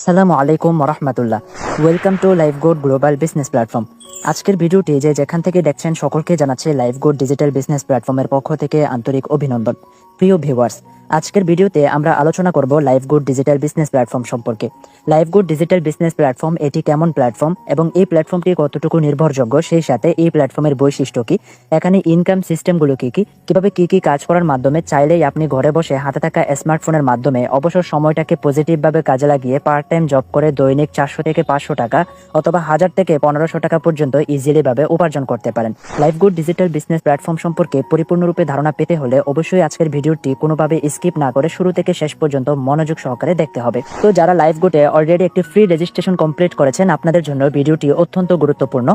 আসসালামু আলাইকুম রহমতুল্লাহ। Welcome to Lifegood global business platform. আজকের ভিডিওটি যেখান থেকে দেখছেন সকলকে জানাচ্ছে লাইফগুড ডিজিটাল বিজনেস প্ল্যাটফর্মের পক্ষ থেকে আন্তরিক অভিনন্দন। প্রিয় ভিউয়ার্স, আজকের ভিডিওতে আমরা আলোচনা করব লাইফগুড ডিজিটাল বিজনেস প্ল্যাটফর্ম সম্পর্কে। লাইফগুড ডিজিটাল বিজনেস প্ল্যাটফর্ম এটি কেমন প্ল্যাটফর্ম এবং এই প্ল্যাটফর্মটি কতটুকু নির্ভরযোগ্য, সেই সাথে এই প্ল্যাটফর্মের বৈশিষ্ট্য কি, এখানে ইনকাম সিস্টেমগুলো কি কি, কিভাবে কি কি কাজ করার মাধ্যমে চাইলেই আপনি ঘরে বসে হাতে থাকা স্মার্টফোনের মাধ্যমে অবসর সময়টাকে পজিটিভভাবে কাজে লাগিয়ে পার্ট টাইম জব করে দৈনিক 400 থেকে 500 টাকা অথবা 1000 থেকে 1500 টাকা পর্যন্ত ইজিলি ভাবে উপার্জন করতে পারেন। লাইফগুড ডিজিটাল বিজনেস প্ল্যাটফর্ম সম্পর্কে পরিপূর্ণরূপে ধারণা পেতে হলে অবশ্যই আজকের ভিডিওটি কোনোভাবে স্কিপ না করে শুরু থেকে শেষ পর্যন্ত মনোযোগ সহকারে দেখতে হবে। তো যারা লাইফগুডে অলরেডি একটি ফ্রি রেজিস্ট্রেশন কমপ্লিট করেছেন, আপনাদের জন্য ভিডিওটি অত্যন্ত গুরুত্বপূর্ণ।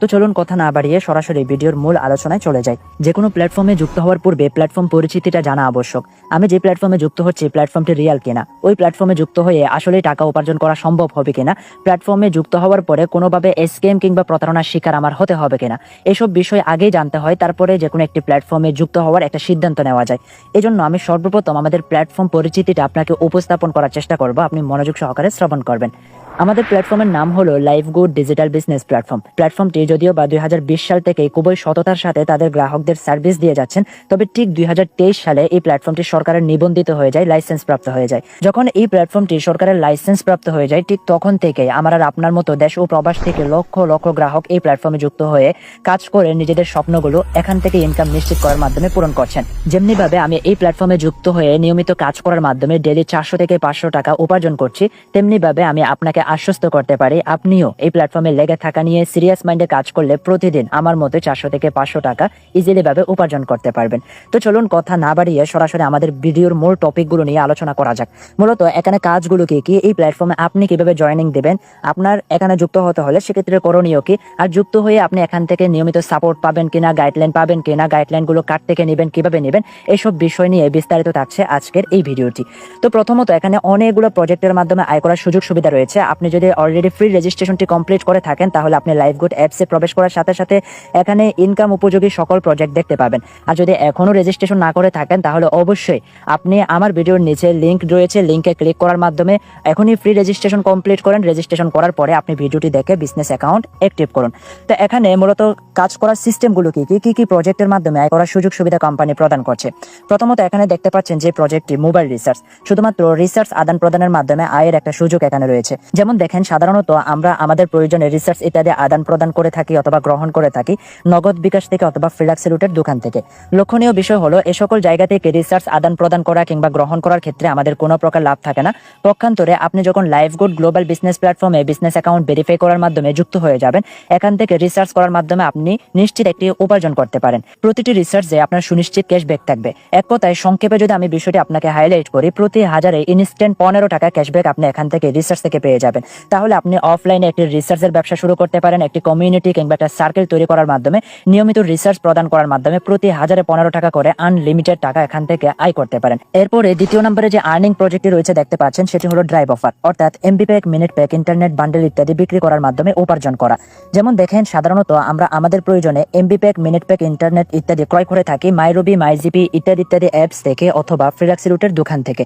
তো চলুন কথা না বাড়িয়ে সরাসরি ভিডিওর মূল আলোচনায় চলে যাই। যে কোনো প্ল্যাটফর্মে যুক্ত হওয়ার পূর্বে প্ল্যাটফর্ম পরিচিতিটা জানা আবশ্যক। আমি যে প্ল্যাটফর্মে যুক্ত হচ্ছি প্ল্যাটফর্মটি রিয়াল কিনা, ওই প্ল্যাটফর্মে যুক্ত হয়ে আসলে টাকা উপার্জন করা সম্ভব হবে কিনা, প্ল্যাটফর্মে যুক্ত হওয়ার পরে কোনোভাবে স্ক্যাম কিংবা প্রতারণার শিকার আমার হতে হবে কিনা, এসব বিষয় আগেই জানতে হয়, তারপরে যে কোনো একটি প্ল্যাটফর্মে যুক্ত হওয়ার একটা সিদ্ধান্ত নেওয়া যায়। এজন্য আমি সর্বপ্রথম আমাদের প্ল্যাটফর্ম পরিচিতিটা আপনাকে উপস্থাপন করার চেষ্টা করব, আপনি মনোযোগ সহকারে শ্রবণ করবেন। আমাদের প্ল্যাটফর্মের নাম হলো লাইফগুড ডিজিটাল বিজনেস প্ল্যাটফর্ম। প্ল্যাটফর্মটি যদিও বা 2020 সাল থেকে খুবই সততার সাথে তাদের গ্রাহকদের সার্ভিস দিয়ে যাচ্ছেন, তবে ঠিক 2023 সালে এই প্ল্যাটফর্মটি সরকারের নিবন্ধিত হয়ে যায়, লাইসেন্স প্রাপ্ত হয়ে যায়। যখন এই প্ল্যাটফর্মটি সরকারের লাইসেন্স প্রাপ্ত হয়ে যায়, ঠিক তখন থেকে আমার আর আপনার মতো দেশ ও প্রবাস থেকে লক্ষ লক্ষ গ্রাহক এই প্ল্যাটফর্মে যুক্ত হয়ে কাজ করে নিজেদের স্বপ্নগুলো এখান থেকে ইনকাম নিশ্চিত করার মাধ্যমে পূরণ করছেন। যেমনি ভাবে আমি এই প্ল্যাটফর্মে যুক্ত হয়ে নিয়মিত কাজ করার মাধ্যমে ডেইলি 400 থেকে 500 টাকা উপার্জন করছি, তেমনি ভাবে আমি আপনাকে আশ্বস্ত করতে পারি আপনিও এই প্ল্যাটফর্মে লেগে থাকা নিয়ে সিরিয়াস মাইন্ডে কাজ করলে প্রতিদিন আমার মতো 400 থেকে 500 টাকা ইজিলি ভাবে উপার্জন করতে পারবেন। তো চলুন কথা না বাড়িয়ে সরাসরি আমাদের ভিডিওর মূল টপিকগুলো নিয়ে আলোচনা করা যাক। মূলত এখানে কাজগুলো কি কি, এই প্ল্যাটফর্মে আপনি কিভাবে জয়েনিং দেবেন, আপনার এখানে যুক্ত হতে হলে সেক্ষেত্রে করণীয় কি, আর যুক্ত হয়ে আপনি এখান থেকে নিয়মিত সাপোর্ট পাবেন কিনা, গাইডলাইন পাবেন কিনা, গাইডলাইনগুলো কার থেকে নেবেন, কিভাবে নেবেন, এসব বিষয় নিয়ে বিস্তারিত থাকছে আজকের এই ভিডিওটি। তো প্রথমত এখানে অনেকগুলো প্রজেক্টের মাধ্যমে আয় করার সুযোগ সুবিধা রয়েছে। আপনি যদি অলরেডি ফ্রি রেজিস্ট্রেশনটি কমপ্লিট করে থাকেন তাহলে আপনি লাইফগুড অ্যাপসে প্রবেশ করার সাথে সাথে এখানে ইনকাম উপযোগী সকল প্রজেক্ট দেখতে পাবেন। আর যদি এখনো রেজিস্ট্রেশন না করে থাকেন তাহলে অবশ্যই আপনি আমার ভিডিওর নিচে লিংক রয়েছে, লিংকে ক্লিক করার মাধ্যমে এখনই ফ্রি রেজিস্ট্রেশন কমপ্লিট করেন। রেজিস্ট্রেশন করার পরে আপনি ভিডিওটি দেখে বিজনেস অ্যাকাউন্ট অ্যাক্টিভ করুন। তো এখানে মূলত কাজ করার সিস্টেমগুলো কি কি কি প্রজেক্টের মাধ্যমে আয় করার সুযোগ সুবিধা কোম্পানি প্রদান করছে। প্রথমত এখানে দেখতে পাচ্ছেন যে প্রজেক্টটি মোবাইল রিসার্চ, শুধুমাত্র রিসার্চ আদান প্রদানের মাধ্যমে আয়ের একটা সুযোগ এখানে রয়েছে। যেমন দেখেন, সাধারণত আমরা আমাদের প্রয়োজনে রিসার্চ ইত্যাদি আদান প্রদান করে থাকি অথবা গ্রহণ করে থাকি নগদ বিকাশ থেকে অথবা ফ্রিল্যাক্সিলুটের দোকান থেকে। লক্ষণীয় বিষয় হলো এ সকল জায়গা থেকে রিসার্চ আদান প্রদান করা কিংবা গ্রহণ করার ক্ষেত্রে আমাদের কোনো প্রকার লাভ থাকে না। পক্ষান্তরে আপনি যখন লাইফগুড গ্লোবাল বিজনেস প্ল্যাটফর্মে বিজনেস অ্যাকাউন্ট ভেরিফাই করার মাধ্যমে যুক্ত হয়ে যাবেন, এখান থেকে রিসার্চ করার মাধ্যমে আপনি নিশ্চিত একটি উপার্জন করতে পারেন। প্রতিটি রিসার্চে আপনার সুনিশ্চিত ক্যাশব্যাক থাকবে। এক কথায় সংক্ষেপে যদি আমি বিষয়টি আপনাকে হাইলাইট করি, প্রতি 1000-এ ইনস্ট্যান্ট 15 টাকা ক্যাশব্যাক আপনি এখান থেকে রিসার্চ থেকে পেয়ে যাবেন। তাহলে আপনি অফলাইনে একটি রিসার্চের ব্যবসা শুরু করতে পারেন, একটি কমিউনিটি কিংবা একটা সার্কেল তৈরি করার মাধ্যমে নিয়মিত রিসার্চ প্রদান করার মাধ্যমে প্রতি 1000-এ 15 টাকা করে আনলিমিটেড টাকা এখান থেকে আয় করতে পারেন। এরপরে দ্বিতীয় নম্বরে যে আর্নিং প্রজেক্টটি রয়েছে দেখতে পাচ্ছেন, সেটি হলো ড্রাইভ অফার, অর্থাৎ MB pack, minute pack, internet bundle ইত্যাদি বিক্রি করার মাধ্যমে উপার্জন করা। যেমন দেখেন, সাধারণত আমরা আমাদের প্রয়োজনে MB pack, minute pack, internet ইত্যাদি ক্রয় করে থাকি মাইরবি, মাইজিপি ইত্যাদি ইত্যাদি অ্যাপস থেকে অথবা ফ্রিল্যাক্সিলুটের দোকান থেকে।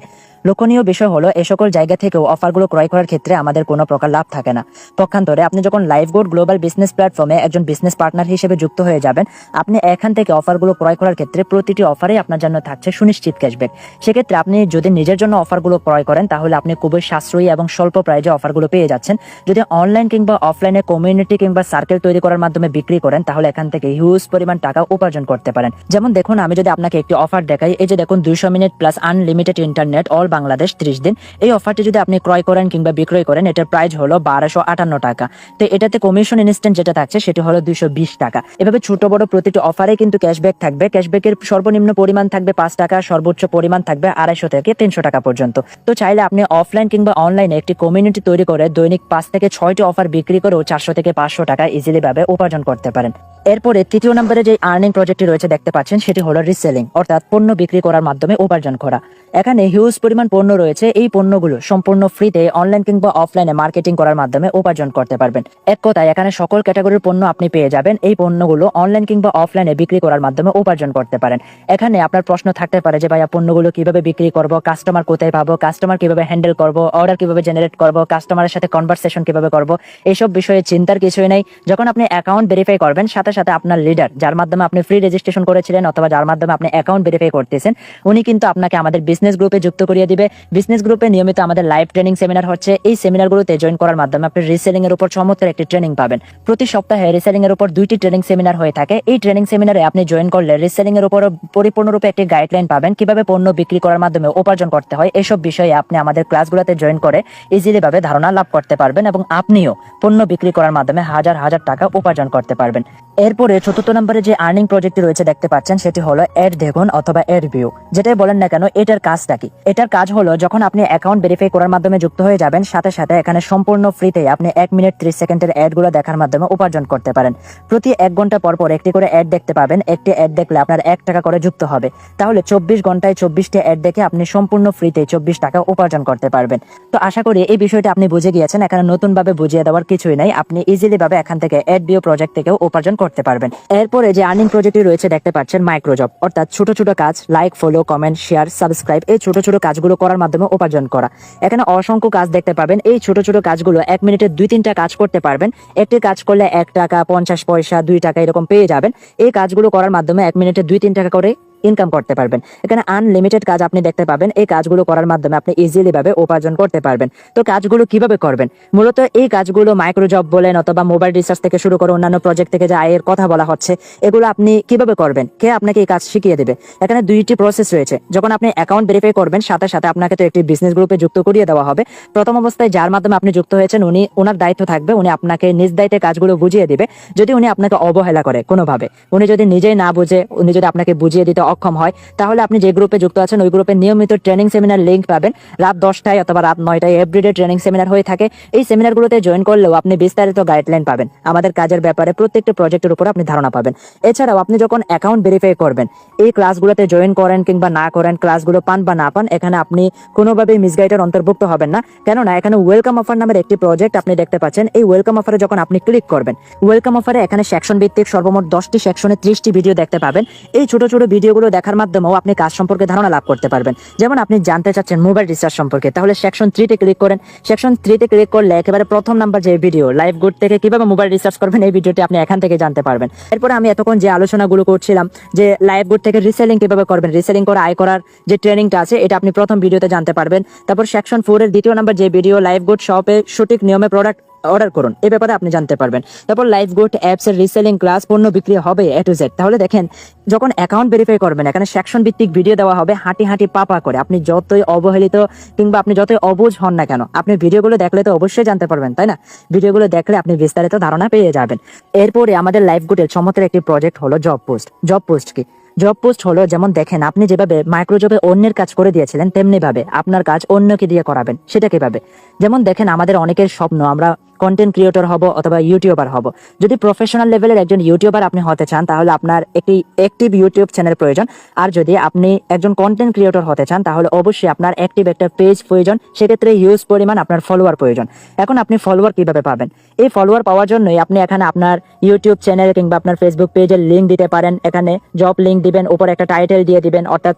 লক্ষণীয় বিষয় হলো এ সকল জায়গা থেকেও অফারগুলো ক্রয় করার ক্ষেত্রে আমাদের কোনো প্রকার লাভ থাকে না। পক্ষান্তরে আপনি যখন লাইফগুড গ্লোবাল বিজনেস প্ল্যাটফর্মে একজন বিজনেস পার্টনার হিসেবে যুক্ত হয়ে যাবেন, আপনি এখান থেকে অফারগুলো ক্রয় করার ক্ষেত্রে প্রতিটি অফারে আপনার জন্য থাকছে সুনিশ্চিত ক্যাশব্যাক। সেক্ষেত্রে আপনি যদি নিজের জন্য অফারগুলো ক্রয় করেন তাহলে আপনি খুবই সাশ্রয়ী এবং স্বল্প প্রাইজে অফারগুলো পেয়ে যাচ্ছেন। যদি অনলাইন কিংবা অফলাইনে কমিউনিটি কিংবা সার্কেল তৈরি করার মাধ্যমে বিক্রি করেন তাহলে এখান থেকে হিউজ পরিমাণ টাকা উপার্জন করতে পারেন। যেমন দেখুন, আমি যদি আপনাকে একটি অফার দেখাই, এই যে দেখুন 200 minute plus unlimited internet all Bangladesh 30 দিন। এই অফারটি যদি আপনি ক্রয় করেন কিংবা বিক্রয় করেন, এটার প্রাইস হলো 1258 টাকা। তো এটাতে কমিশন ইনস্ট্যান্ট যেটা থাকছে সেটি হলো 220 টাকা। এভাবে ছোট বড় প্রতিটি অফারে কিন্তু ক্যাশব্যাক থাকবে। ক্যাশব্যাকের সর্বনিম্ন পরিমাণ থাকবে 5 টাকা, সর্বোচ্চ পরিমাণ থাকবে 250 থেকে 300 টাকা পর্যন্ত। তো চাইলে আপনি অফলাইন কিংবা অনলাইনে একটি কমিউনিটি তৈরি করে দৈনিক 5 থেকে 6টি অফার বিক্রি করেও 400 থেকে 500 টাকা ইজিলি ভাবে উপার্জন করতে পারেন। এরপরে তৃতীয় নম্বরে যে আর্নিং প্রজেক্টটি রয়েছে দেখতে পাচ্ছেন সেটি হলো রিসেলিং, অর্থাৎ পণ্য বিক্রি করার মাধ্যমে উপার্জন করা। এখানে হিউজ পরিমাণ পণ্য রয়েছে, এই পণ্যগুলো সম্পূর্ণ ফ্রিতে অনলাইন কিংবা অফলাইনে মার্কেটিং করার মাধ্যমে উপার্জন করতে পারবেন। এক কথায় এখানে সকল ক্যাটাগরির পণ্য আপনি পেয়ে যাবেন, এই পণ্যগুলো অনলাইন কিংবা অফলাইনে বিক্রি করার মাধ্যমে উপার্জন করতে পারেন। এখানে আপনার প্রশ্ন থাকতে পারে যে ভাইয়া পণ্যগুলো কিভাবে বিক্রি করব, কাস্টমার কোথায় পাবো, কাস্টমার কিভাবে হ্যান্ডেল করব, অর্ডার কিভাবে জেনারেট করব, কাস্টমারের সাথে কনভারসেশন কিভাবে করব, এইসব বিষয়ে চিন্তার কিছুই নেই। যখন আপনি অ্যাকাউন্ট ভেরিফাই করবেন, সাথে সাথে আপনার লিডার, যার মাধ্যমে আপনি ফ্রি রেজিস্ট্রেশন করেছিলেন অথবা যার মাধ্যমে আপনি অ্যাকাউন্ট ভেরিফাই করতেছেন, উনি কিন্তু আপনাকে আমাদের বিজনেস গ্রুপে যুক্ত করিয়ে দিবে। বিজনেস গ্রুপে নিয়মিত আমাদের লাইভ ট্রেনিং সেমিনার হচ্ছে, এই সেমিনারগুলোতে জয়েন করার মাধ্যমে আপনি রিসেলিং এর উপর চমৎকার একটি ট্রেনিং পাবেন। প্রতি সপ্তাহে রিসেলিং এর উপর 2টি ট্রেনিং সেমিনার হয়ে থাকে। এই ট্রেনিং সেমিনারে আপনি জয়েন করলে রিসেলিং এর উপর পরিপূর্ণরূপে একটি গাইডলাইন পাবেন, কিভাবে পণ্য বিক্রি করার মাধ্যমে উপার্জন করতে হয়। এসব বিষয়ে আপনি আমাদের ক্লাসগুলোতে জয়েন করে ইজিলি ভাবে ধারণা লাভ করতে পারবেন এবং আপনিও পণ্য বিক্রি করার মাধ্যমে হাজার হাজার টাকা উপার্জন করতে পারবেন। এরপরে চতুর্থ নম্বরে যে আর্নিং প্রজেক্টটি রয়েছে দেখতে পাচ্ছেন সেটি হলো অ্যাড দেখুন অথবা অ্যাড ভিউ। যেটাই বলেন না কেন, এটার কাজটা কি? এটার কাজ হলো যখন আপনি অ্যাকাউন্ট ভেরিফাই করার মাধ্যমে যুক্ত হয়ে যাবেন, সাথে সাথে এখানে সম্পূর্ণ ফ্রিতে আপনি 1 মিনিট 30 সেকেন্ডের অ্যাডগুলো দেখার মাধ্যমে উপার্জন করতে পারেন। প্রতি 1 ঘন্টা পর পর একটি করে অ্যাড দেখতে পাবেন। একটি অ্যাড দেখলে আপনার 1 টাকা করে যুক্ত হবে। তাহলে 24 ঘন্টায় 24টি অ্যাড দেখে আপনি সম্পূর্ণ ফ্রিতে 24 টাকা উপার্জন করতে পারবেন। তো আশা করি এই বিষয়টা আপনি বুঝে গিয়েছেন। এখানে নতুন ভাবে বুঝিয়ে দেওয়ার কিছুই নাই, আপনি ইজিলি ভাবে এখান থেকে অ্যাড ভিউ প্রজেক্ট থেকেও উপার্জন করতে পারবেন। এরপরে যে আর্নিং প্রজেক্টটি রয়েছে দেখতে পাচ্ছেন মাইক্রোজব, অর্থাৎ ছোট ছোট কাজ, like, follow, comment, share, subscribe, এই ছোট ছোট কাজগুলো করার মাধ্যমে উপার্জন করা। এখানে অসংখ্য কাজ দেখতে পাবেন। এই ছোট ছোট কাজগুলো 1 মিনিটে 2-3টা কাজ করতে পারবেন। একটি কাজ করলে 1 টাকা, 50 পয়সা, 2 টাকা এরকম পেয়ে যাবেন। এই কাজগুলো করার মাধ্যমে 1 মিনিটে 2-3 টাকা করে ইনকাম করতে পারবেন। এখানে আনলিমিটেড কাজ আপনি দেখতে পাবেন। এই কাজগুলো করার মাধ্যমে আপনি ইজিলি ভাবে উপার্জন করতে পারবেন। তো কাজগুলো কিভাবে করবেন? মূলত এই কাজগুলো মাইক্রোজব বলেন অথবা মোবাইল রিসার্চ থেকে শুরু করে অন্যান্য প্রজেক্ট থেকে যে আয়ের কথা বলা হচ্ছে, এগুলো আপনি কিভাবে করবেন, কে আপনাকে এই কাজ শিখিয়ে দেবে? এখানে 2টি প্রসেস রয়েছে। যখন আপনি অ্যাকাউন্ট ভেরিফাই করবেন, সাথে সাথে আপনাকে তো একটি বিজনেস গ্রুপে যুক্ত করিয়ে দেওয়া হবে। প্রথম অবস্থায় যার মাধ্যমে আপনি যুক্ত হয়েছেন, ওনার দায়িত্ব থাকবে, উনি আপনাকে নিজ দায়িত্বে কাজগুলো বুঝিয়ে দিবে। যদি উনি আপনাকে অবহেলা করে কোনোভাবে, উনি যদি নিজেই না বুঝে, উনি যদি আপনাকে বুঝিয়ে দিতে অক্ষম হয়, তাহলে আপনি যে গ্রুপে যুক্ত আছেন ওই গ্রুপে নিয়মিত ট্রেনিং সেমিনার লিংক পাবেন। রাত 10টায় অথবা রাত 9টায় এভরিডে ট্রেনিং সেমিনার হয়ে থাকে। এই সেমিনারগুলোতে জয়েন করলেও আপনি বিস্তারিত গাইডলাইন পাবেন, আমাদের কাজের ব্যাপারে প্রত্যেকটা প্রজেক্টের উপর আপনি ধারণা পাবেন। এছাড়াও আপনি যখন অ্যাকাউন্ট ভেরিফাই করবেন, এই ক্লাসগুলোতে জয়েন করেন কিংবা না করেন, ক্লাসগুলো পান বা না পান, এখানে আপনি কোনোভাবেই মিসগাইডের অন্তর্ভুক্ত হবেন না। কেননা এখানে ওয়েলকাম অফার নামের একটি প্রজেক্ট আপনি দেখতে পাচ্ছেন। এই ওয়েলকাম অফারে যখন আপনি ক্লিক করবেন, ওয়েলকাম অফারে এখানে সেকশন ভিত্তিক সর্বমোট 10টি সেকশনে 30টি ভিডিও দেখতে পাবেন। এই ছোট ছোট ভিডিওগুলো দেখার মাধ্যমেও আপনি কাজ সম্পর্কে ধারণা লাভ করতে পারবেন। যেমন আপনি জানতে চাচ্ছেন মোবাইল রিসার্চ সম্পর্কে, তাহলে সেকশন 3 তে ক্লিক করেন। সেকশন 3 তে ক্লিক করলে একেবারে প্রথম নাম্বার যে ভিডিও, লাইভ গুড থেকে কিভাবে মোবাইল রিসার্চ করবেন, এই ভিডিওটি আপনি এখান থেকে জানতে পারবেন। এরপরে আমি এতক্ষণ যে আলোচনাগুলো করছিলাম যে লাইভ গুড থেকে রিসেলিং কিভাবে করবেন, রিসেলিং করে আয় করার যে ট্রেনিংটা আছে, এটা আপনি প্রথম ভিডিওতে জানতে পারবেন। তারপর সেকশন 4 এর দ্বিতীয় নাম্বার যে ভিডিও, লাইভ গুড শপে সঠিক নিয়মে প্রোডাক্ট অর্ডার করুন, এই ব্যাপারে আপনি জানতে পারবেন। তারপর লাইভ গুড অ্যাপস এর রিসেলিং ক্লাস, পণ্য বিক্রি হবে A to Z। তাহলে দেখেন, যখন অ্যাকাউন্ট ভেরিফাই করবেন, এখানে সেকশন ভিত্তিক ভিডিও দেওয়া হবে হাঁটি হাঁটি পা করে। আপনি যতই অবহেলিত কিংবা আপনি যতই অবুঝ হন না কেন, আপনি ভিডিওগুলো দেখলে তো অবশ্যই জানতে পারবেন, তাই না? ভিডিওগুলো দেখলে আপনি বিস্তারিত ধারণা পেয়ে যাবেন। এরপরে আমাদের লাইভ গুডের চমৎকার একটি প্রজেক্ট হলো জব পোস্ট। জব পোস্ট কি? জব পোস্ট হলো, যেমন দেখেন, আপনি যেভাবে মাইক্রোজবে অন্যের কাজ করে দিয়েছিলেন, তেমনি ভাবে আপনার কাজ অন্যকে দিয়ে করাবেন। সেটা কিভাবে? যেমন দেখেন, আমাদের অনেকের স্বপ্ন আমরা কন্টেন্ট ক্রিয়েটর হব অথবা ইউটিউবার হব। যদি প্রফেশনাল লেভেলের একজন ইউটিউবার আপনি হতে চান, তাহলে আপনার একটি অ্যাক্টিভ ইউটিউব চ্যানেল প্রয়োজন। আর যদি আপনি একজন কন্টেন্ট ক্রিয়েটর হতে চান, তাহলে অবশ্যই আপনার অ্যাক্টিভ একটা পেজ প্রয়োজন। সেক্ষেত্রে হিউজ পরিমাণ আপনার ফলোয়ার প্রয়োজন। এখন আপনি ফলোয়ার কিভাবে পাবেন? এই ফলোয়ার পাওয়ার জন্যই আপনি এখানে আপনার ইউটিউব চ্যানেল কিংবা আপনার ফেসবুক পেজের লিঙ্ক দিতে পারেন। এখানে জব লিঙ্ক দিবেন, উপর একটা টাইটেল দিয়ে দিবেন, অর্থাৎ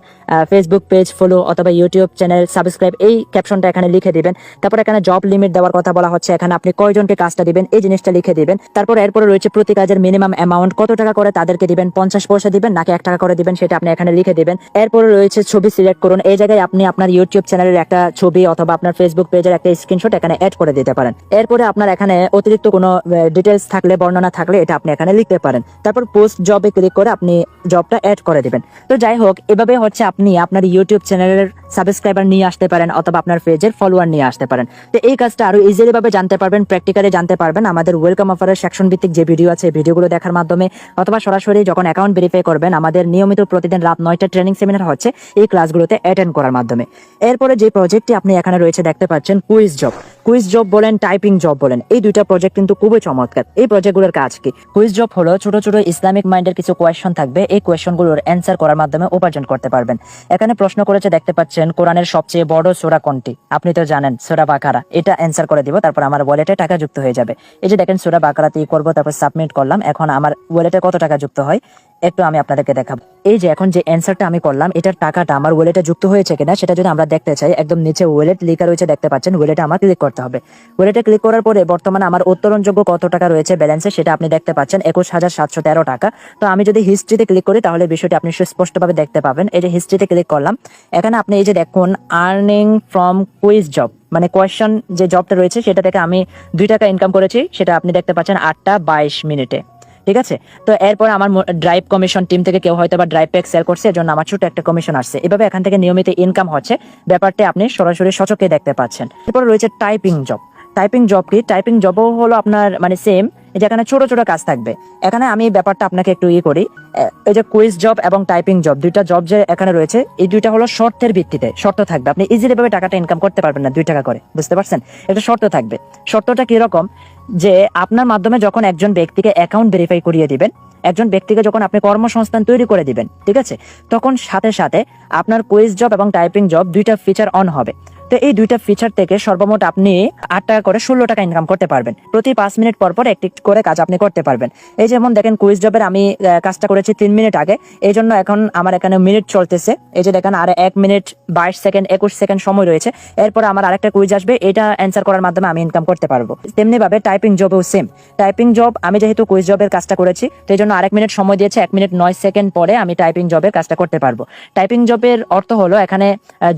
ফেসবুক পেজ ফলো অথবা ইউটিউব চ্যানেল সাবস্ক্রাইব, এই ক্যাপশনটা এখানে লিখে দিবেন। তারপর এখানে জব লিমিট দেওয়ার কথা বলা হচ্ছে, এখানে আপনি কয়জনকে কাজটা দিবেন এই জিনিসটা লিখে দিবেন। তারপর এরপরে রয়েছে প্রতি কাজের মিনিমাম অ্যামাউন্ট, কত টাকা করে তাদেরকে দিবেন, 50 পয়সা দিবেন নাকি 1 টাকা করে দিবেন, সেটা আপনি এখানে লিখে দিবেন। এরপরে রয়েছে ছবি সিলেক্ট করুন। এই জায়গায় আপনি আপনার ইউটিউব চ্যানেলের একটা ছবি অথবা আপনার ফেসবুক পেজের একটা স্ক্রিনশট এখানে অ্যাড করে দিতে পারেন। এরপরে আপনার এখানে অতিরিক্ত কোনো ডিটেলস থাকলে, বর্ণনা থাকলে, এটা আপনি এখানে লিখতে পারেন। তারপর পোস্ট জবে ক্লিক করে আপনি জবটা অ্যাড করে দিবেন। তো যাই হোক, এভাবে হচ্ছে আপনি আপনার ইউটিউব চ্যানেলের সাবস্ক্রাইবার নিয়ে আসতে পারেন অথবা আপনার পেজের ফলোয়ার নিয়ে আসতে পারেন। তো এই কাজটা আরো ইজিলি ভাবে জানতে পারবেন, প্র্যাকটিক্যালি জানতে পারবেন আমাদের ওয়েলকাম অফারের সেকশন ভিত্তিক যে ভিডিও আছে, ভিডিওগুলো দেখার মাধ্যমে, অথবা সরাসরি যখন অ্যাকাউন্ট ভেরিফাই করবেন, আমাদের নিয়মিত প্রতিদিন রাত 9টা ট্রেনিং সেমিনার হচ্ছে, এই ক্লাসগুলোতে অ্যাটেন্ড করার মাধ্যমে। এরপরে যে প্রজেক্টটি আপনি এখানে রয়েছে দেখতে পাচ্ছেন, কুইজ জব। কুইজ জব বলেন, টাইপিং জব বলেন, এই দুইটা প্রজেক্ট কিন্তু খুবই চমৎকার। এই প্রজেক্টগুলোর কাজ কি? কুইজ জব হলো ছোট ছোট ইসলামিক মাইন্ডের কিছু কোয়েশ্চন থাকবে, এই কোয়েশ্চনগুলোর অ্যান্সার করার মাধ্যমে উপার্জন করতে পারবেন। এখানে প্রশ্ন করেছে, দেখতে পাচ্ছেন কোরআনের সবচেয়ে বড় সূরা কোনটি? আপনি তো জানেন সূরা বাকারা। এটা অ্যান্সার করে দিব, তারপর আমার ওয়ালেটে টাকা যুক্ত হয়ে যাবে। এই যে দেখেন সূরা বাকারাতে করবো, তারপর সাবমিট করলাম। এখন আমার ওয়ালেটে কত টাকা যুক্ত হয় একটু আমি আপনাদেরকে দেখাবো। এই যে এখন যে অ্যান্সারটা আমি করলাম, এটার টাকাটা আমার ওয়ালেটে যুক্ত হয়েছে কিনা সেটা যদি আমরা দেখতে চাই, একদম নিচে ওয়ালেট লেখা রয়েছে, দেখতে পাচ্ছেন। ওয়ালেটে আমার ক্লিক করতে হবে। ওয়ালেটে ক্লিক করার পরে বর্তমানে আমার উত্তোলনযোগ্য কত টাকা রয়েছে ব্যালেন্সে সেটা আপনি দেখতে পাচ্ছেন, 21,713 টাকা। তো আমি যদি হিস্ট্রিতে ক্লিক করি তাহলে বিষয়টি আপনি সুস্পষ্টভাবে দেখতে পাবেন। এই যে হিস্ট্রিতে ক্লিক করলাম, এখানে আপনি এই যে দেখুন আর্নিং ফ্রম কুইজ জব, মানে কোয়েশ্চন যে জবটা রয়েছে সেটা থেকে আমি 2 টাকা ইনকাম করেছি, সেটা আপনি দেখতে পাচ্ছেন 8:22 ঠিক আছে। তো এরপর আমার ড্রাইভ কমিশন টিম থেকে কেউ হয়তো বা ড্রাইভ প্যাক সেল করছে, এর জন্য আমার ছোট একটা কমিশন আসছে। এভাবে এখান থেকে নিয়মিত ইনকাম হচ্ছে, ব্যাপারটা আপনি সরাসরি সচক্ষে দেখতে পাচ্ছেন। এরপর রয়েছে টাইপিং জব। টাইপিং জব কি? টাইপিং জবও হলো আপনার মানে সেম, যেখানে ছোট ছোট কাজ থাকবে। এখানে আমি ব্যাপারটা আপনাকে একটু করি। এই যে কুইজ জব এবং টাইপিং জব, দুইটা জব যে এখানে রয়েছে, এই দুইটা হলো শর্তের ভিত্তিতে। শর্ত থাকবে, আপনি ইজিলি ভাবে টাকাটা ইনকাম করতে পারবেন না 2 টাকা করে, বুঝতে পারছেন? একটা শর্ত থাকবে। শর্তটা কি রকম? যে আপনার মাধ্যমে যখন একজন ব্যক্তিকে অ্যাকাউন্ট ভেরিফাই করিয়ে দিবেন, একজন ব্যক্তিকে যখন আপনি কর্মসংস্থান তৈরি করে দিবেন, ঠিক আছে, তখন সাথে সাথে আপনার কুইজ জব এবং টাইপিং জব দুইটা ফিচার অন হবে। তো এই দুইটা ফিচার থেকে সর্বমোট আপনি 8 টাকা করে 16 টাকা ইনকাম করতে পারবেন। প্রতি 5 মিনিট পর পর একটি করে কাজ আপনি করতে পারবেন। এই যেমন দেখেন কুইজ জবের আমি কাজটা করেছি 3 মিনিট আগে, এই জন্য এখন আমার এখানে মিনিট চলতেছে। এই যে দেখেন আর 1 মিনিট 22 সেকেন্ড 21 সেকেন্ড সময় রয়েছে। এরপর আমার আরেকটা কুইজ আসবে, এটা অ্যান্সার করার মাধ্যমে আমি ইনকাম করতে পারবো। তেমনি ভাবে টাইপিং জবেও সেম। টাইপিং জব আমি যেহেতু কুইজ জবের কাজটা করেছি, তো এই জন্য আরেক মিনিট সময় দিয়েছে, 1 মিনিট 9 সেকেন্ড পরে আমি টাইপিং জবের কাজটা করতে পারবো। টাইপিং জবের অর্থ হলো এখানে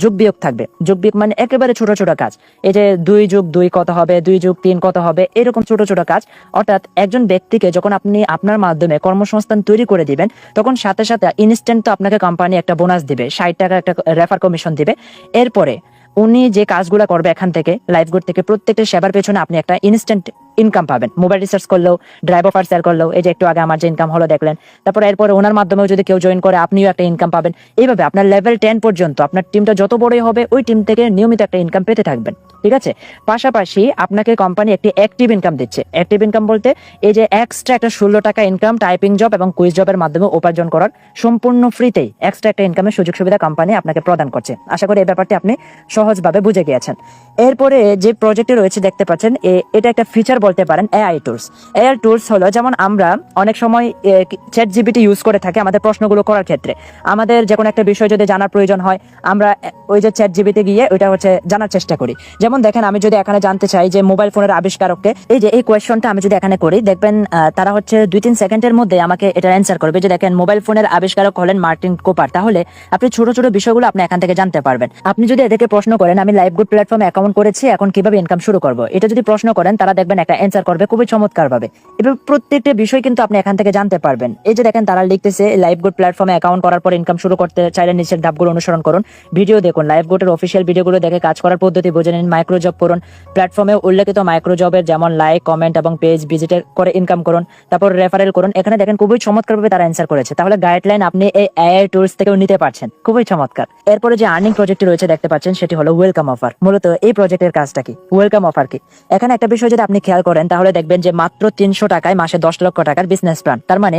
যোগ বিয়োগ থাকবে। যোগ বিয়োগ মানে একেবারে ছোট ছোট কাজ। এই যে 2+2 কত হবে, 2+3 কত হবে, এরকম ছোট ছোট কাজ। অর্থাৎ একজন ব্যক্তিকে যখন আপনি আপনার মাধ্যমে কর্মসংস্থান তৈরি করে দিবেন, তখন সাথে সাথে ইনস্ট্যান্ট তো আপনাকে কোম্পানি একটা বোনাস দিবে, 60 টাকা একটা রেফার কমিশন দিবে। এরপরে উনি যে কাজগুলো করবে এখান থেকে লাইফগুড থেকে, প্রত্যেকটা সেবার পেছনে আপনি একটা ইনস্ট্যান্ট ইনকাম পাবেন। মোবাইল রিসার্চ করলেও, ড্রাইভ অফার সেল করলেও, এই যে একটু আগে আমার যে ইনকাম হলো দেখলেন। তারপর এরপরে ওনার মাধ্যমেও যদি কেউ জয়েন করে আপনিও একটা ইনকাম পাবেন। এইভাবে আপনার লেভেল 10 পর্যন্ত আপনার টিমটা যত বড়ই হবে ওই টিম থেকে নিয়মিত একটা ইনকাম পেতে থাকবেন, ঠিক আছে। পাশাপাশি আপনাকে কোম্পানি একটি অ্যাক্টিভ ইনকাম দিচ্ছে। অ্যাক্টিভ ইনকাম বলতে এই যে এক্সট্রা একটা 16 টাকা ইনকাম টাইপিং জব এবং কুইজ জবের মাধ্যমে উপার্জন করার সম্পূর্ণ ফ্রিতেই এক্সট্রা একটা ইনকামের সুযোগ সুবিধা কোম্পানি আপনাকে প্রদান করছে। আশা করি এই ব্যাপারটি আপনি সহজভাবে বুঝে গিয়েছেন। এরপরে যে প্রজেক্টে রয়েছে দেখতে পাচ্ছেন, এটা একটা ফিচার বলতে পারেন এআই টুলস। এআই টুলস হলো যেমন আমরা অনেক সময় চ্যাট জিপিটি ইউজ করে থাকি আমাদের প্রশ্নগুলো করার ক্ষেত্রে। আমাদের যে কোনো একটা বিষয় যদি জানার প্রয়োজন হয়, আমরা ওই যে চ্যাট জিপিটি গিয়ে ওইটা জানার চেষ্টা করি। যেমন দেখেন আমি যদি এখানে জানতে চাই যে মোবাইল ফোনের আবিষ্কারককে, এই যে এই কোয়েশ্চনটা আমি যদি এখানে করি, দেখবেন তারা 2-3 সেকেন্ডের মধ্যে আমাকে এটা অ্যান্সার করবে। যে দেখেন মোবাইল ফোনের আবিষ্কারক হলেন মার্টিন কুপার। তাহলে আপনি ছোট ছোট বিষয়গুলো আপনি এখান থেকে জানতে পারবেন। আপনি যদি এদেরকে প্রশ্ন করেন আমি লাইভগুড প্ল্যাটফর্মে অ্যাকাউন্ট করেছি, এখন কিভাবে ইনকাম শুরু করব, এটা যদি প্রশ্ন করেন তারা দেখবেন একটা অ্যান্সার করবে খুবই চমৎকার ভাবে। এবার প্রত্যেকটা বিষয় কিন্তু আপনি এখান থেকে জানতে পারবেন। এই যে দেখেন তারা লিখতেছে লাইভগুড প্ল্যাটফর্মে অ্যাকাউন্ট করার পর ইনকাম শুরু করতে চাইলে নিচের ধাপগুলো অনুসরণ করুন, ভিডিও দেখুন, লাইভগুডের অফিসিয়াল ভিডিওগুলো দেখে কাজ করার পদ্ধতি বুঝে নিন, মাইক্রো জব করুন, প্ল্যাটফর্মে উল্লেখিত মাইক্রো জবের যেমন লাইক, কমেন্ট এবং পেজ ভিজিট করে ইনকাম করুন, তারপর রেফারেল করুন। এখানে দেখেন খুবই চমৎকারভাবে তারা অ্যান্সার করেছে। তাহলে গাইডলাইন আপনি এই এআই টুলস থেকেও নিতে পারছেন, খুবই চমৎকার। এরপরে যে আর্নিং প্রজেক্ট রয়েছে দেখতে পাচ্ছেন, সেটি হলো ওয়েলকাম অফার। মূলত এই প্রজেক্টের কাজটা কি? ওয়েলকাম অফার কি? এখানে একটা বিষয় যদি আপনি খেয়াল করেন তাহলে দেখবেন যে মাত্র 300 টাকায় মাসে 10 লক্ষ টাকার বিজনেস প্ল্যান। তার মানে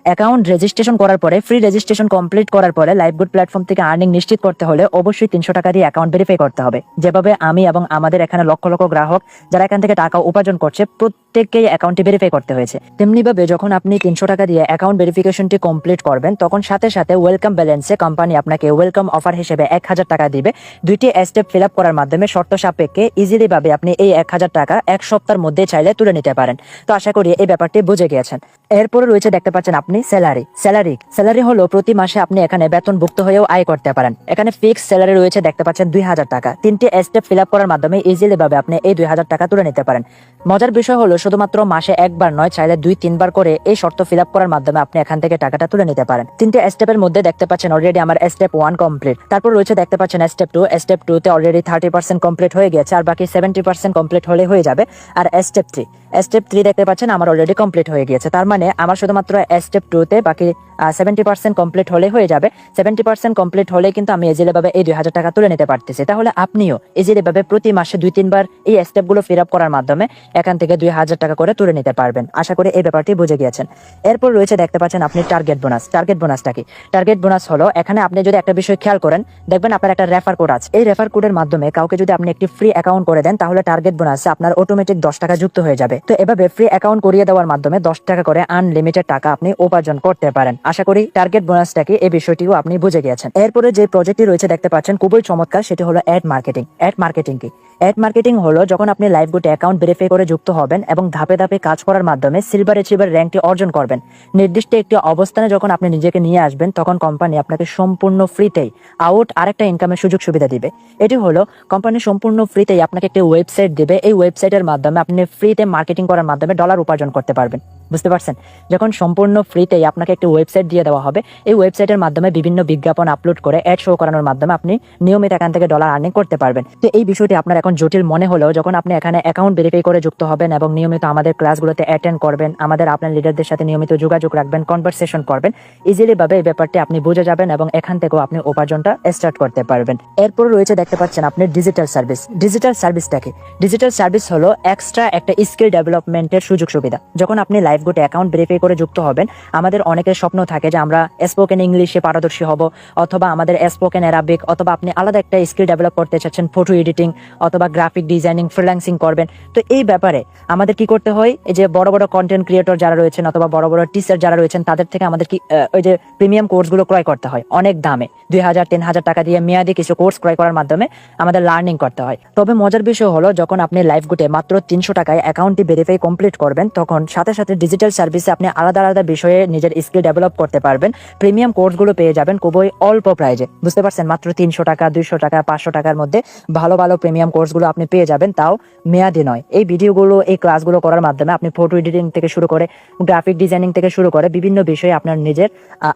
অ্যাকাউন্ট রেজিস্ট্রেশন করার পরে, ফ্রি রেজিস্ট্রেশন কমপ্লিট করার পরে লাইভগুড প্ল্যাটফর্ম থেকে আর্নিং নিশ্চিত করতে হলে অবশ্যই 300 টাকা দিয়ে অ্যাকাউন্ট ভেরিফাই করতে হবে। যেভাবে আমি এবং আমাদের এখানে লক্ষ লক্ষ গ্রাহক যারা এখান থেকে টাকা উপার্জন করছে প্রত্যেককেই অ্যাকাউন্টটি ভেরিফাই করতে হয়েছে। তেমনি ভাবে যখন আপনি 300 টাকা দিয়ে অ্যাকাউন্ট ভেরিফিকেশনটি কমপ্লিট করবেন, তখন সাথে সাথে ওয়েলকাম ব্যালেন্সে কোম্পানি আপনাকে ওয়েলকাম অফার হিসেবে 1000 টাকা দিবে। 2টি স্টেপ ফিল আপ করার মাধ্যমে শর্ত সাপেক্ষে ইজিলি ভাবে আপনি এই 1000 টাকা 1 সপ্তাহের মধ্যে চাইলে তুলে নিতে পারেন। তো আশা করি এই ব্যাপারটি বুঝে গিয়েছেন। এরপরে রয়েছে দেখতে পাচ্ছেন আপনি স্যালারি হলো প্রতি মাসে আপনি এখানে বেতনভুক্ত হয়েও আয় করতে পারেন। এখানে ফিক্সড স্যালারি রয়েছে দেখতে পাচ্ছেন 2000 টাকা। 3টি স্টেপ ফিল আপ করার মাধ্যমে ইজিলি ভাবে আপনি এই 2000 টাকা তুলে নিতে পারেন। মজার বিষয় হলো শুধুমাত্র মাসে একবার নয়, চাইলে 2-3 বার করে এই শর্ত ফিল আপ করার মাধ্যমে আপনি এখান থেকে টাকাটা তুলে নিতে পারেন। 3টে স্টেপের মধ্যে দেখতে পাচ্ছেন অলরেডি আমার স্টেপ 1 কমপ্লিট। তারপর রয়েছে দেখতে পাচ্ছেন স্টেপ 2। স্টেপ 2 তে অলরেডি 30% কমপ্লিট হয়ে গেছে, আর বাকি 70% কমপ্লিট হলে হয়ে যাবে। আর স্টেপ 3 দেখতে পাচ্ছেন আমার অলরেডি কমপ্লিট হয়ে গিয়েছে। তার মানে আমার শুধুমাত্র স্টেপ 2 তে বাকি 70% কমপ্লিট হলে হয়ে যাবে। 70% কমপ্লিট হলে কিন্তু আমি ইজিলি ভাবে এই 2000 টাকা তুলে নিতে পারতেছি। তাহলে আপনিও ইজিলি ভাবে প্রতি মাসে 2-3 বার এই স্টেপগুলো ফিল আপ করার মাধ্যমে এখান থেকে 2000 টাকা করে তুলে নিতে পারবেন। আশা করি এই ব্যাপারটি বুঝে গিয়েছেন। এরপর রয়েছে দেখতে পাচ্ছেন আপনি টার্গেট বোনাস। টার্গেট বোনাসটা কি? টার্গেট বোনাস হলো এখানে আপনি যদি একটা বিষয় খেয়াল করেন, দেখবেন আপনার একটা রেফার কোড আছে। এই রেফার কোডের মাধ্যমে কাউকে যদি আপনি একটি ফ্রি অ্যাকাউন্ট করে দেন, তাহলে টার্গেট বোনাসে আপনার অটোমেটিক 10 টাকা যুক্ত হয়ে যাবে। তো এভাবে ফ্রি অ্যাকাউন্ট করিয়ে দেওয়ার মাধ্যমে 10 টাকা করে আনলিমিটেড টাকা আপনি উপার্জন করতে পারেন। আশা করি টার্গেট বোনাসটা কি এই বিষয়টিও আপনি বুঝে গিয়েছেন। এরপরে যে প্রজেক্টটি রয়েছে দেখতে পাচ্ছেন খুবই চমৎকার, সেটি হলো অ্যাড মার্কেটিং। অ্যাড মার্কেটিং কি? অ্যাড মার্কেটিং হলো যখন আপনি লাইভগুটে অ্যাকাউন্ট ভেরিফাই করে যুক্ত হবেন এবং ধাপে ধাপে কাজ করার মাধ্যমে সিলভার অ্যাচিভার র্যাঙ্কটি অর্জন করবেন। নির্দিষ্ট একটি অবস্থানে যখন আপনি নিজেকে নিয়ে আসবেন, তখন কোম্পানি আপনাকে সম্পূর্ণ ফ্রিতেই আরেকটা ইনকামের সুযোগ সুবিধা দিবে। এটি হলো কোম্পানি সম্পূর্ণ ফ্রিতেই আপনাকে একটি ওয়েবসাইট দিবে। এই ওয়েবসাইটের মাধ্যমে আপনি ফ্রিতে মার্কেটিং করার মাধ্যমে ডলার উপার্জন করতে পারবেন। বুঝতে পারছেন? যখন সম্পূর্ণ ফ্রিতেই আপনাকে একটি ওয়েবসাইট দিয়ে দেওয়া হবে, এই ওয়েবসাইটের মাধ্যমে বিভিন্ন বিজ্ঞাপন আপলোড করে অ্যাড শো করানোর মাধ্যমে আপনি নিয়মিত এখান থেকে ডলার আর্নিং করতে পারবেন। তো এই বিষয়টি আপনার এখন জটিল মনে হলেও যখন আপনি এখানে অ্যাকাউন্ট ভেরিফাই করে যুক্ত হবেন এবং নিয়মিত আমাদের ক্লাসগুলোতে অ্যাটেন্ড করবেন, আমাদের আপনার লিডারদের সাথে নিয়মিত যোগাযোগ রাখবেন, কনভারসেশন করবেন, ইজিলি ভাবে এই ব্যাপারটি আপনি বুঝে যাবেন এবং এখান থেকেও আপনি উপার্জনটা স্টার্ট করতে পারবেন। এরপর রয়েছে দেখতে পাচ্ছেন আপনি ডিজিটাল সার্ভিস। ডিজিটাল সার্ভিসটা কি? ডিজিটাল সার্ভিস হলো এক্সট্রা একটা স্কিল ডেভেলপমেন্টের সুযোগ সুবিধা। যখন আপনি লাইভগুটে অ্যাকাউন্ট ভেরিফাই করে যুক্ত হবেন, আমাদের অনেকের স্বপ্ন থাকে যে আমরা স্পোকেন ইংলিশে পারদর্শী হব, অথবা আমাদের স্পোকেন অ্যারাবিক, অথবা আপনি আলাদা একটা স্কিল ডেভেলপ করতে চাচ্ছেন, ফটো এডিটিং অথবা গ্রাফিক ডিজাইনিং, ফ্রিল্যান্সিং করবেন। তো এই ব্যাপারে আমাদের কি করতে হয়? এই যে বড় বড় কন্টেন্ট ক্রিয়েটর যারা রয়েছেন অথবা বড় বড় টিচার যারা রয়েছেন, তাদের থেকে আমাদের কি ওই যে প্রিমিয়াম কোর্সগুলো ক্রয় করতে হয় অনেক দামে, 2000-3000 টাকা দিয়ে মেয়াদি কিছু কোর্স ক্রয় করার মাধ্যমে আমাদের লার্নিং করতে হয়। তবে মজার বিষয় হলো যখন আপনি লাইভগুটে মাত্র 300 টাকায় অ্যাকাউন্টটি ভেরিফাই কমপ্লিট করবেন, তখন সাথে সাথে ডিজিটাল সার্ভিসে আপনি আলাদা আলাদা বিষয়ে নিজের স্কিল ডেভেলপ করতে পারবেন। প্রিমিয়াম কোর্সগুলো পেয়ে যাবেন খুবই অল্প প্রাইজে। বুঝতে পারছেন? মাত্র 300 টাকা, 200 টাকা, 500 টাকার মধ্যে ভালো ভালো প্রিমিয়াম কোর্সগুলো আপনি পেয়ে যাবেন, তাও মেয়াদি নয়। এই ভিডিওগুলো, এই ক্লাসগুলো করার মাধ্যমে আপনি ফটো এডিটিং থেকে শুরু করে গ্রাফিক ডিজাইনিং থেকে শুরু করে বিভিন্ন বিষয়ে আপনার নিজের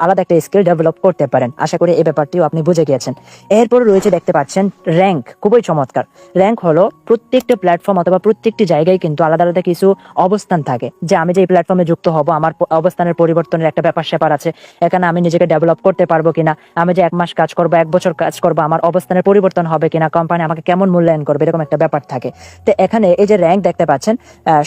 আলাদা একটা স্কিল ডেভেলপ করতে পারেন। আশা করি এই ব্যাপারটিও আপনি বুঝে গিয়েছেন। এরপর রয়েছে দেখতে পাচ্ছেন র্যাঙ্ক। খুবই চমৎকার। র্যাঙ্ক হলো প্রত্যেকটা প্ল্যাটফর্ম অথবা প্রত্যেকটি জায়গায় কিন্তু আলাদা আলাদা কিছু অবস্থান থাকে, যে আমি যে এই প্ল্যাটফর্মে যুক্ত হব, আমার অবস্থানের পরিবর্তনের একটা ব্যাপার স্যাপার আছে। এখানে আমি নিজেকে ডেভেলপ করতে পারবো কিনা, আমি যে 1 মাস কাজ করবো, 1 বছর কাজ করবো, আমার অবস্থানের পরিবর্তন হবে কিনা, কোম্পানি আমাকে কেমন মূল্যায়ন করবে, এরকম একটা ব্যাপার থাকে। তো এখানে এই যে র্যাঙ্ক দেখতে পাচ্ছেন,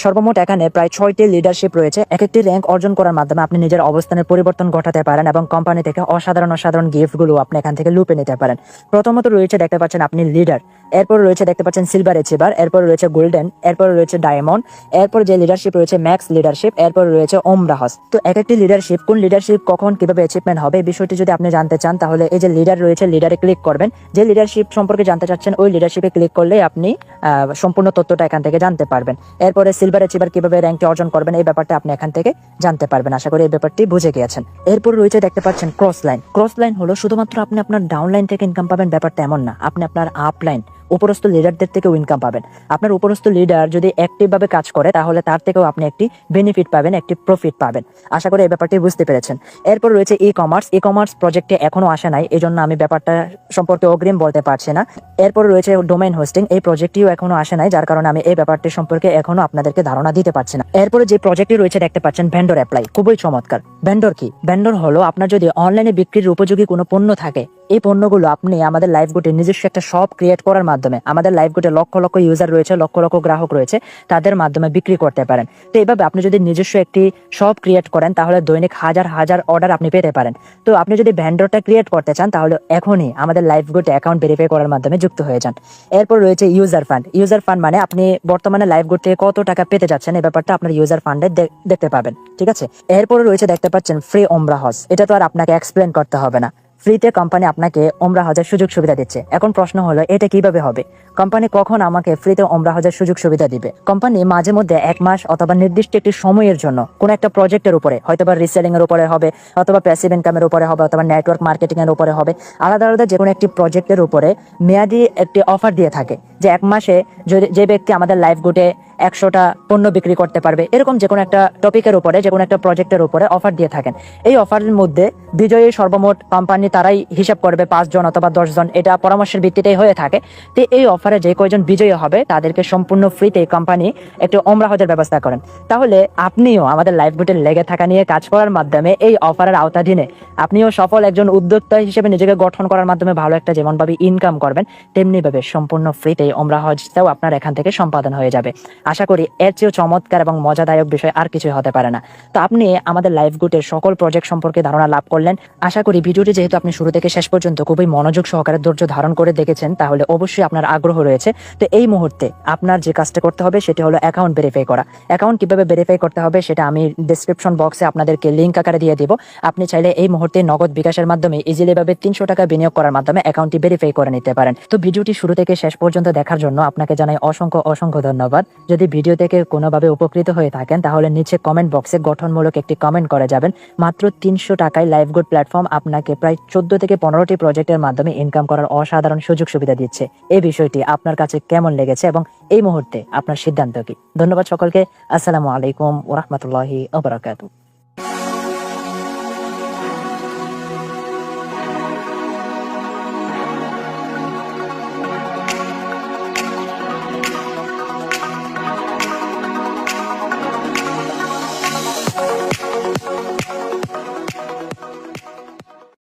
সর্বমোট এখানে প্রায় 6টি লিডারশিপ রয়েছে। এক একটি র্যাঙ্ক অর্জন করার মাধ্যমে আপনি নিজের অবস্থানের পরিবর্তন ঘটাতে পারেন এবং কোম্পানি থেকে অসাধারণ অসাধারণ গিফটগুলো আপনি এখান থেকে লুপে নিতে পারেন। প্রথমত রয়েছে দেখতে পাচ্ছেন আপনি লিডার, এরপর রয়েছে দেখতে পাচ্ছেন সিলভার অ্যাচিভার, এরপর রয়েছে গোল্ডেন, এরপর রয়েছে ডায়মন্ড, এরপর যে লিডারশিপ রয়েছে ম্যাক্স লিডারশিপ, এরপর রয়েছে ওমরাহস। তো এক একটি লিডারশিপ, কোন লিডারশিপ কখন কিভাবে অ্যাচিভমেন্ট হবে এই বিষয়টি যদি আপনি জানতে চান, তাহলে এই যে লিডার রয়েছে, লিডারে ক্লিক করবেন। যে লিডারশিপ সম্পর্কে জানতে চাচ্ছেন, ওই লিডারশিপে ক্লিক করলে আপনি সম্পূর্ণ তথ্যটা এখান থেকে জানতে পারবেন। এরপরে সিলভার অ্যাচিভার কিভাবে র্যাঙ্কটি অর্জন করবেন এই ব্যাপারটা আপনি এখান থেকে জানতে পারবেন। আশা করি এই ব্যাপারটি বুঝে গিয়েছেন। এরপর রয়েছে দেখতে পাচ্ছেন ক্রস লাইন। ক্রস লাইন হলো শুধুমাত্র আপনি আপনার ডাউন লাইন থেকে ইনকাম পাবেন ব্যাপারটা এমন না, আপনি আপনার আপ লাইন উপরস্থ লিডারদের থেকেও ইনকাম পাবেন। আপনার উপরস্থ লিডার যদি অ্যাক্টিভ ভাবে কাজ করে, তাহলে তার থেকেও আপনি একটি বেনিফিট পাবেন, একটি প্রফিট পাবেন। আশা করি এই ব্যাপারটি বুঝতে পেরেছেন। এরপর রয়েছে ই কমার্স। ই কমার্স প্রজেক্টে এখনো আসে নাই, এই জন্য আমি ব্যাপারটা সম্পর্কে অগ্রিম বলতে পারছি না। এরপর রয়েছে ডোমেইন হোস্টিং। এই প্রজেক্টটিও এখনো আসে নাই, যার কারণে আমি এই ব্যাপারটি সম্পর্কে এখনো আপনাদেরকে ধারণা দিতে পারছি না। এরপরে যে প্রজেক্টটি রয়েছে দেখতে পাচ্ছেন ভেন্ডর অ্যাপ্লাই। খুবই চমৎকার। ভেন্ডর কি? ভেন্ডর হলো আপনার যদি অনলাইনে বিক্রির উপযোগী কোনো পণ্য থাকে, এই পণ্যগুলো আপনি আমাদের লাইভগুটে নিজস্ব একটা শপ ক্রিয়েট করার মাধ্যমে, আমাদের লাইভগুটে লক্ষ লক্ষ ইউজার রয়েছে, লক্ষ লক্ষ গ্রাহক রয়েছে, তাদের মাধ্যমে বিক্রি করতে পারেন। তো এইভাবে আপনি যদি নিজস্ব একটি শপ ক্রিয়েট করেন, তাহলে দৈনিক হাজার হাজার অর্ডার আপনি পেতে পারেন। তো আপনি যদি ভেন্ডরটা ক্রিয়েট করতে চান, তাহলে এখনই আমাদের লাইভগুটে অ্যাকাউন্ট ভেরিফাই করার মাধ্যমে যুক্ত হয়ে যান। এরপর রয়েছে ইউজার ফান্ড। ইউজার ফান্ড মানে আপনি বর্তমানে লাইভগুট থেকে কত টাকা পেতে যাচ্ছেন, এই ব্যাপারটা আপনার ইউজার ফান্ডে দেখতে পাবেন। ঠিক আছে। এরপর রয়েছে দেখতে পাচ্ছেন ফ্রি ওমরাহজ। এটা তো আর আপনাকে এক্সপ্লেন করতে হবে না, ফ্রিতে কোম্পানি আপনাকে ওমরাহজের সুযোগ সুবিধা দিচ্ছে। এখন প্রশ্ন হলো এটা কিভাবে হবে? কোম্পানি কখন আমাকে ফ্রিতে ওমরাহজের সুযোগ সুবিধা দিবে? কোম্পানি মাঝে মধ্যে 1 মাস অথবা নির্দিষ্ট একটি সময়ের জন্য কোন একটা প্রজেক্টের উপরে, হয়তোবা রিসেলিং এর উপরে হবে, অথবা প্যাসিভ ইনকামের উপরে হবে, অথবা নেটওয়ার্ক মার্কেটিং এর উপরে হবে, আলাদা আলাদা যে কোনো একটি প্রজেক্টের উপরে মেয়াদি একটি অফার দিয়ে থাকে, যে 1 মাসে যে ব্যক্তি আমাদের লাইভগুটে 100টা পণ্য বিক্রি করতে পারবে, এরকম যে কোনো একটা টপিকের উপরে, যে কোনো একটা প্রজেক্টের উপরে অফার দিয়ে থাকেন। এই অফারের মধ্যে বিজয়ী সর্বমোট কোম্পানি তারাই হিসাব করবে 5 জন অথবা 10 জন, এটা পরামর্শের ভিত্তিতেই হয়ে থাকে। তো এই অফারে যে কয়জন বিজয়ী হবে তাদেরকে সম্পূর্ণ ফ্রিতে কোম্পানি একটু ওমরা হজের ব্যবস্থা করেন। তাহলে আপনিও আমাদের লাইফগুডে লেগে থাকা নিয়ে কাজ করার মাধ্যমে এই অফারের আওতাধীনে আপনিও সফল একজন উদ্যোক্তা হিসেবে নিজেকে গঠন করার মাধ্যমে ভালো একটা যেমনভাবে ইনকাম করবেন, তেমনি ভাবে সম্পূর্ণ ফ্রিতে ওমরা হজটাও আপনার এখান থেকে সম্পাদন হয়ে যাবে। আশা করি এর চেয়েও চমৎকার এবং মজাদায়ক বিষয় আর কিছুই হতে পারে না। তো আপনি আমাদের লাইফগুডের সকল প্রজেক্ট সম্পর্কে ধারণা লাভ করলেন। আশা করি ভিডিওটি যেহেতু আপনি শুরু থেকে শেষ পর্যন্ত খুবই মনোযোগ সহকারে ধৈর্য ধারণ করে দেখেছেন, তাহলে অবশ্যই আপনার আগ্রহ রয়েছে। তো এই মুহূর্তে আপনার যে কাজটা করতে হবে সেটি হলো অ্যাকাউন্ট ভেরিফাই করা। অ্যাকাউন্ট কিভাবে ভেরিফাই করতে হবে সেটা আমি ডেসক্রিপশন বক্সে আপনাদেরকে লিঙ্ক আকারে দিয়ে দিব। আপনি চাইলে এই মুহূর্তে নগদ বিকাশের মাধ্যমে ইজিলি ভাবে 300 টাকা বিনিয়োগ করার মাধ্যমে অ্যাকাউন্টটি ভেরিফাই করে নিতে পারেন। তো ভিডিওটি শুরু থেকে শেষ পর্যন্ত দেখার জন্য আপনাকে জানাই অসংখ্য অসংখ্য ধন্যবাদ। যদি ভিডিও থেকে কোনোভাবে উপকৃত হয়ে থাকেন তাহলে নিচে কমেন্ট বক্সে গঠনমূলক একটি কমেন্ট করে যাবেন। মাত্র 300 টাকায় লাইফগুড প্ল্যাটফর্ম আপনাকে প্রায় 14 থেকে 15টি প্রজেক্টের মাধ্যমে ইনকাম করার অসাধারণ সুযোগ সুবিধা দিচ্ছে। এই বিষয়টি আপনার কাছে কেমন লেগেছে এবং এই মুহূর্তে আপনার সিদ্ধান্ত কি? ধন্যবাদ সকলকে। আসসালামু আলাইকুম ওয়া রাহমাতুল্লাহি ওয়া বারাকাতুহু।